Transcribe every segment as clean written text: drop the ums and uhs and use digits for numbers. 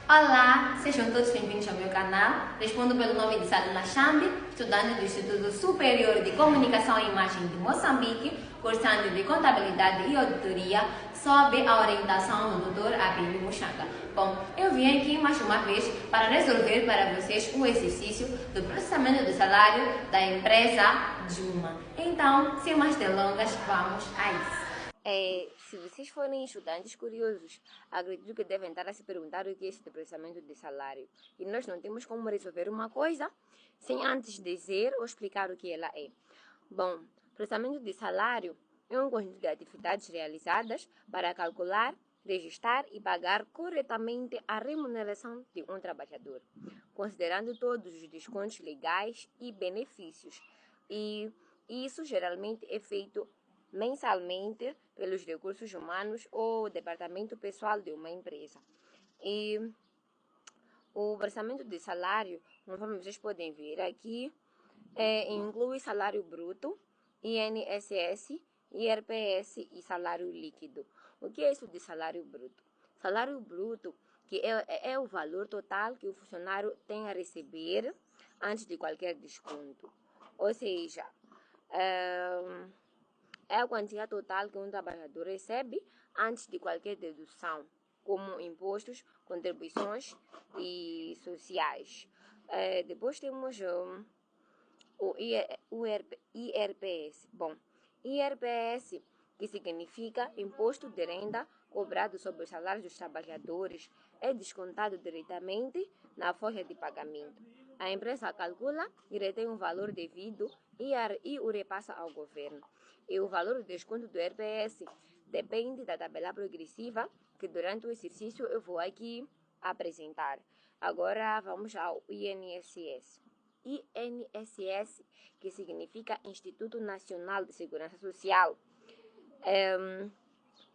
Olá, sejam todos bem-vindos ao meu canal. Respondo pelo nome de Salina Chambi, estudante do Instituto Superior de Comunicação e Imagem de Moçambique, cursando de Contabilidade e Auditoria, sob a orientação do Dr. Abílio Muxanga. Bom, eu vim aqui mais uma vez para resolver para vocês um exercício do processamento do salário da empresa Juma. Então, sem mais delongas, vamos a isso. Se vocês forem estudantes curiosos, acredito que devem estar a se perguntar o que é esse processamento de salário. E nós não temos como resolver uma coisa sem antes dizer ou explicar o que ela é. Bom, processamento de salário é um conjunto de atividades realizadas para calcular, registrar e pagar corretamente a remuneração de um trabalhador, considerando todos os descontos legais e benefícios. E isso geralmente é feito mensalmente pelos recursos humanos ou departamento pessoal de uma empresa. E o orçamento de salário, conforme vocês podem ver aqui, inclui salário bruto, INSS, IRPS e salário líquido. O que é isso de salário bruto? Salário bruto que é o valor total que o funcionário tem a receber antes de qualquer desconto. Ou seja, é a quantia total que um trabalhador recebe antes de qualquer dedução, como impostos, contribuições e sociais. Depois temos o IRPS. Bom, IRPS, que significa Imposto de Renda cobrado sobre os salários dos trabalhadores, é descontado diretamente na folha de pagamento. A empresa calcula e retém um valor devido e o repassa ao governo. E o valor do desconto do IRPS depende da tabela progressiva que durante o exercício eu vou aqui apresentar. Agora vamos ao INSS. INSS, que significa Instituto Nacional de Segurança Social, é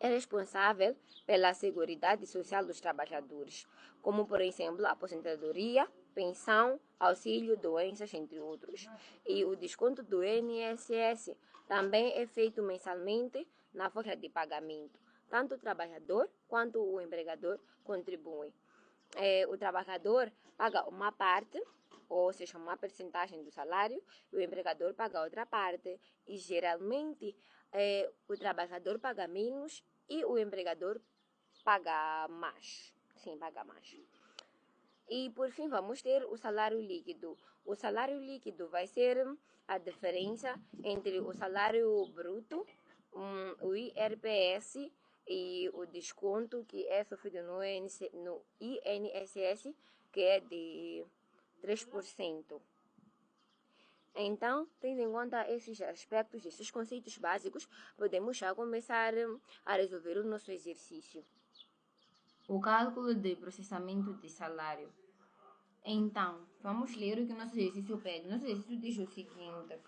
responsável pela Seguridade Social dos trabalhadores, como, por exemplo, aposentadoria, pensão, auxílio, doenças, entre outros. E o desconto do INSS também é feito mensalmente na folha de pagamento. Tanto o trabalhador quanto o empregador contribuem. O trabalhador paga uma parte, ou seja, uma percentagem do salário, e o empregador paga outra parte. E geralmente o trabalhador paga menos e o empregador paga mais. Sim, paga mais. E por fim vamos ter o salário líquido. O salário líquido vai ser a diferença entre o salário bruto, o IRPS e o desconto que é sofrido no INSS, que é de 3%. Então, tendo em conta esses aspectos, esses conceitos básicos, podemos já começar a resolver o nosso exercício. O cálculo de processamento de salário. Então, vamos ler o que o nosso exercício pede. Nosso exercício diz o seguinte: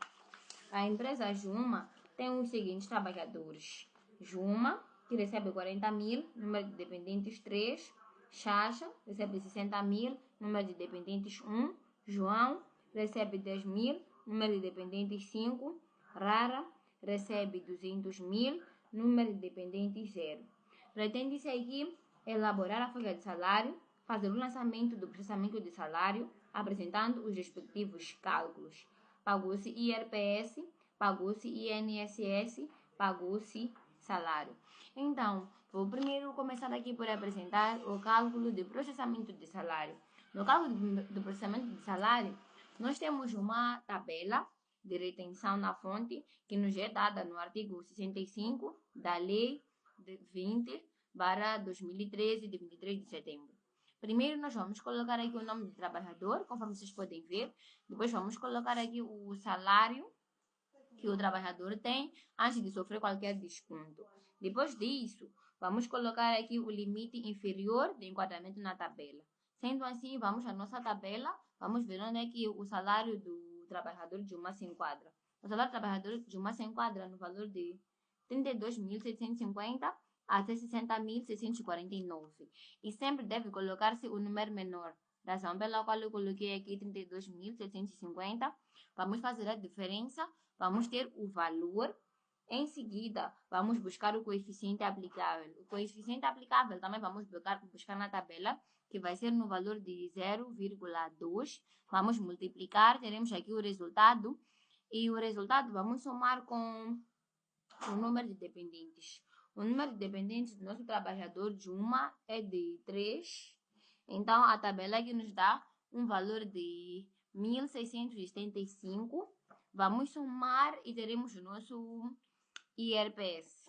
a empresa Juma tem os seguintes trabalhadores: Juma, que recebe 40 mil, número de dependentes 3, Chacha, recebe 60 mil, número de dependentes 1, João, recebe 10 mil, número de dependentes 5, Rara, recebe 200 mil, número de dependentes 0. Pretende-se aqui elaborar a folha de salário, fazer o lançamento do processamento de salário, apresentando os respectivos cálculos. Pagou-se IRPS, pagou-se INSS, pagou-se salário. Então, vou primeiro começar aqui por apresentar o cálculo de processamento de salário. No cálculo do processamento de salário, nós temos uma tabela de retenção na fonte que nos é dada no artigo 65 da Lei 20/2013, de 23 de setembro. Primeiro nós vamos colocar aqui o nome do trabalhador, conforme vocês podem ver. Depois vamos colocar aqui o salário que o trabalhador tem antes de sofrer qualquer desconto. Depois disso, vamos colocar aqui o limite inferior de enquadramento na tabela. Sendo assim, vamos à nossa tabela, vamos ver onde é que o salário do trabalhador de uma se enquadra. O salário do trabalhador de uma se enquadra no valor de 32.750 até 60.649. E sempre deve colocar-se o número menor, razão pela qual eu coloquei aqui 32.750. Vamos fazer a diferença, vamos ter o valor Em seguida, vamos buscar o coeficiente aplicável. O coeficiente aplicável também vamos buscar na tabela, que vai ser no valor de 0,2. Vamos multiplicar, teremos aqui o resultado. E o resultado vamos somar com o número de dependentes. O número de dependentes do nosso trabalhador de uma é de 3. Então, a tabela aqui nos dá um valor de 1.675. Vamos somar e teremos o nosso IRPS.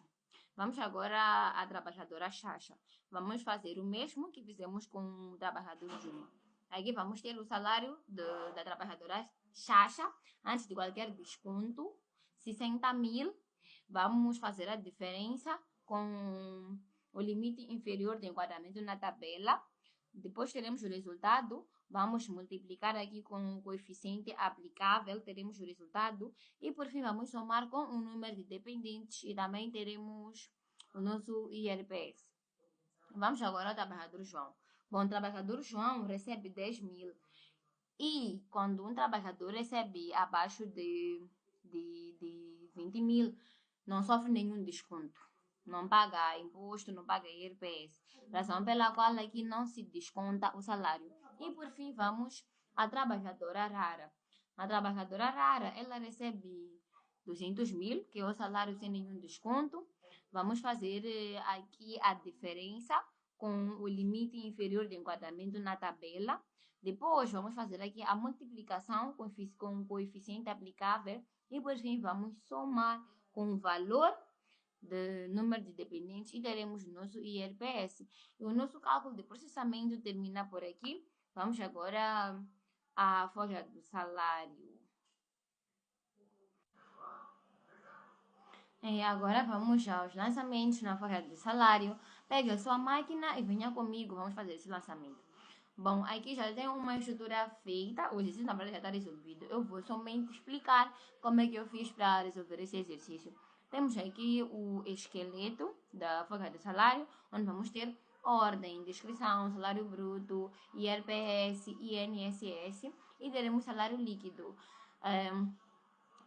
Vamos agora à trabalhadora Chacha. Vamos fazer o mesmo que fizemos com o trabalhador Juma. Aqui vamos ter o salário da trabalhadora Chacha, antes de qualquer desconto, 60.000. Vamos fazer a diferença com o limite inferior de enquadramento na tabela. Depois teremos o resultado. Vamos multiplicar aqui com o coeficiente aplicável, teremos o resultado. E por fim, vamos somar com o número de dependentes e também teremos o nosso IRPS. Vamos agora ao trabalhador João. Bom, o trabalhador João recebe 10.000. E quando um trabalhador recebe abaixo de 20.000, não sofre nenhum desconto. Não paga imposto, não paga IRPS. Razão pela qual aqui não se desconta o salário. E por fim, vamos à trabalhadora rara. A trabalhadora rara, ela recebe 200.000, que é o salário sem nenhum desconto. Vamos fazer aqui a diferença com o limite inferior de enquadramento na tabela. Depois, vamos fazer aqui a multiplicação com o coeficiente aplicável. E por fim, vamos somar com o valor do número de dependentes e teremos o nosso IRPS. E o nosso cálculo de processamento termina por aqui. Vamos agora à folha do salário. E agora vamos aos lançamentos na folha do salário. Pegue a sua máquina e venha comigo, vamos fazer esse lançamento. Bom, aqui já tem uma estrutura feita, o exercício na verdade já está resolvido. Eu vou somente explicar como é que eu fiz para resolver esse exercício. Temos aqui o esqueleto da folha do salário, onde vamos ter ordem, descrição, salário bruto, IRPS, INSS e teremos salário líquido.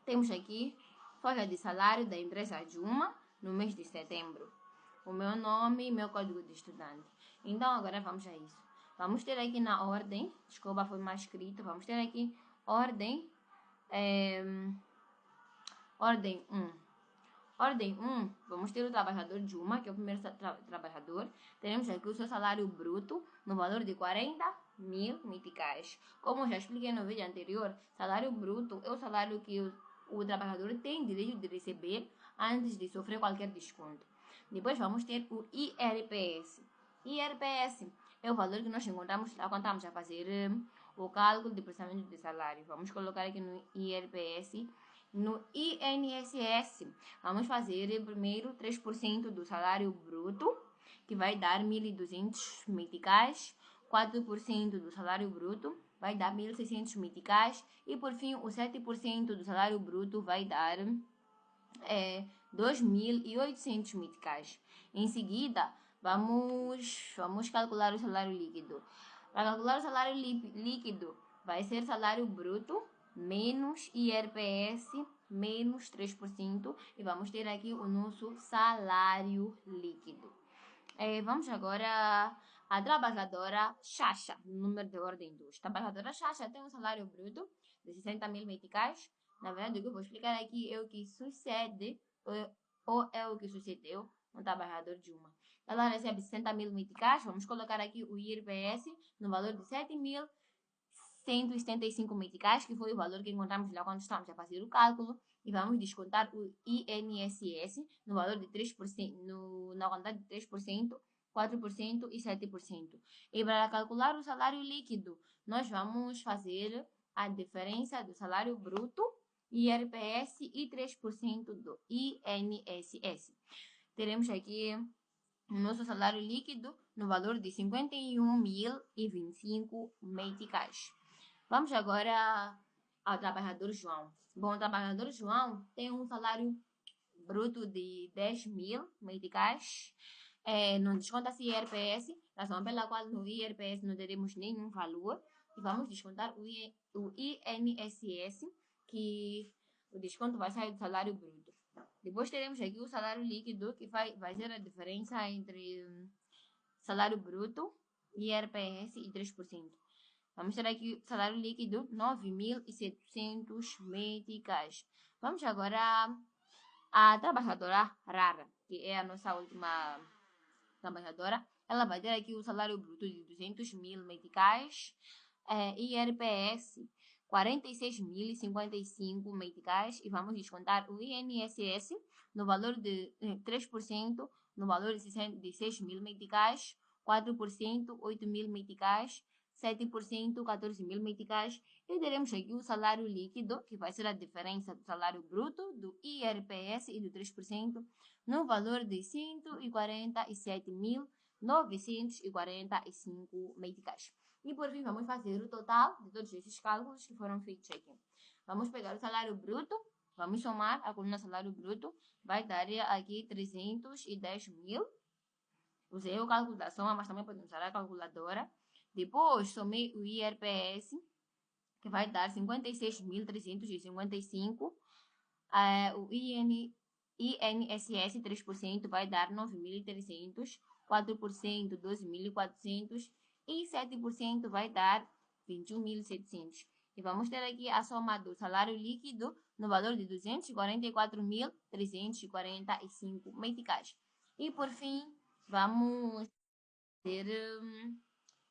Temos aqui folha de salário da empresa Juma no mês de setembro. O meu nome e meu código de estudante. Então, agora vamos a isso. Vamos ter aqui na ordem, desculpa, foi mal escrito. Vamos ter aqui ordem, ordem 1. Ordem 1, vamos ter o trabalhador Juma, que é o primeiro trabalhador. Teremos aqui o seu salário bruto no valor de 40.000 meticais. Como eu já expliquei no vídeo anterior, salário bruto é o salário que o trabalhador tem direito de receber antes de sofrer qualquer desconto. Depois vamos ter o IRPS. IRPS é o valor que nós encontramos lá quando estamos a fazer o cálculo de processamento de salário. Vamos colocar aqui no IRPS. No INSS, vamos fazer primeiro 3% do salário bruto, que vai dar 1.200 meticais. 4% do salário bruto vai dar 1.600 meticais. E por fim, o 7% do salário bruto vai dar 2.800 meticais. Em seguida, vamos calcular o salário líquido. Para calcular o salário líquido, vai ser salário bruto menos IRPS menos 3% e vamos ter aqui o nosso salário líquido. Vamos agora à trabalhadora Chacha, número de ordem 2. Trabalhadora Chacha tem um salário bruto de 60.000 meticais. Na verdade, o que eu vou explicar aqui é o que sucede, ou é o que sucedeu no trabalhador de uma. Ela recebe 60.000 meticais, vamos colocar aqui o IRPS no valor de 7.175 meticais, que foi o valor que encontramos lá quando estamos a fazer o cálculo, e vamos descontar o INSS no valor de 3%, na quantidade de 3%, 4% e 7%. E para calcular o salário líquido, nós vamos fazer a diferença do salário bruto, IRPS e 3% do INSS. Teremos aqui o nosso salário líquido no valor de 51.025 meticais. Vamos agora ao trabalhador João. Bom, o trabalhador João tem um salário bruto de 10.000 meticais. Não desconta-se IRPS, razão pela qual no IRPS não teremos nenhum valor. E vamos descontar o INSS, que o desconto vai sair do salário bruto. Depois teremos aqui o salário líquido, que vai ser a diferença entre salário bruto, IRPS e 3%. Vamos ter aqui o salário líquido, 9.700 meticais. Vamos agora à trabalhadora rara, que é a nossa última trabalhadora. Ela vai ter aqui o salário bruto de 200.000 meticais, IRPS 46.055 meticais, e vamos descontar o INSS no valor de 3%, no valor de 6.000 meticais, 4%, 8.000 meticais, 7%, 14.000 meticais, e teremos aqui o salário líquido, que vai ser a diferença do salário bruto, do IRPS e do 3%, no valor de 147.945 meticais. E por fim, vamos fazer o total de todos esses cálculos que foram feitos aqui. Vamos pegar o salário bruto, vamos somar a coluna salário bruto, vai dar aqui 310.000. Usei o cálculo da soma, mas também podemos usar a calculadora. Depois, somei o IRPS, que vai dar 56.355. O INSS 3% vai dar 9.300. 4%, 12.400. E 7% vai dar 21.700. E vamos ter aqui a soma do salário líquido no valor de 244.345 meticais. E por fim, vamos ter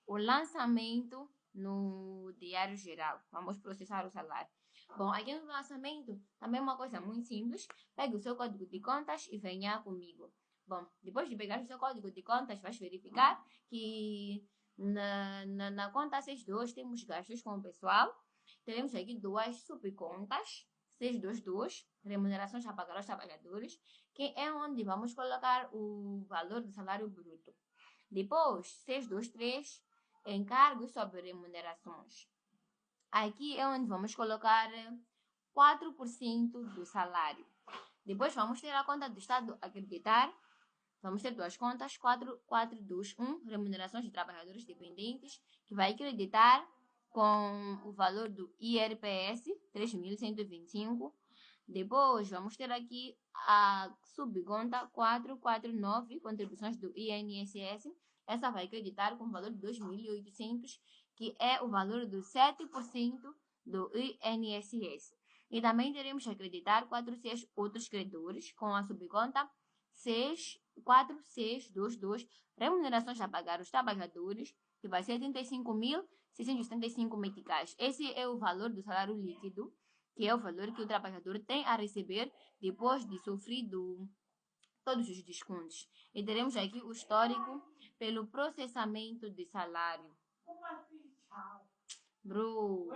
o lançamento no Diário Geral. Vamos processar o salário. Bom, aqui no lançamento, também uma coisa muito simples. Pegue o seu código de contas e venha comigo. Bom, depois de pegar o seu código de contas, vais verificar que na conta 62 temos gastos com o pessoal. Teremos aqui duas subcontas. 622, remunerações a pagar aos trabalhadores, que é onde vamos colocar o valor do salário bruto. Depois, 623, encargos sobre remunerações. Aqui é onde vamos colocar 4% do salário. Depois vamos ter a conta do Estado acreditar. Vamos ter duas contas, 4421, remunerações de trabalhadores dependentes, que vai acreditar com o valor do IRPS, 3.125. Depois vamos ter aqui a subconta 449, contribuições do INSS. Essa vai acreditar com o valor de 2.800, que é o valor do 7% do INSS. E também teremos que acreditar 400 outros credores com a subconta 4622, remunerações a pagar aos trabalhadores, que vai ser 35.675 meticais. Esse é o valor do salário líquido, que é o valor que o trabalhador tem a receber depois de sofrido todos os descontos. E teremos aqui o histórico pelo processamento de salário. Bro.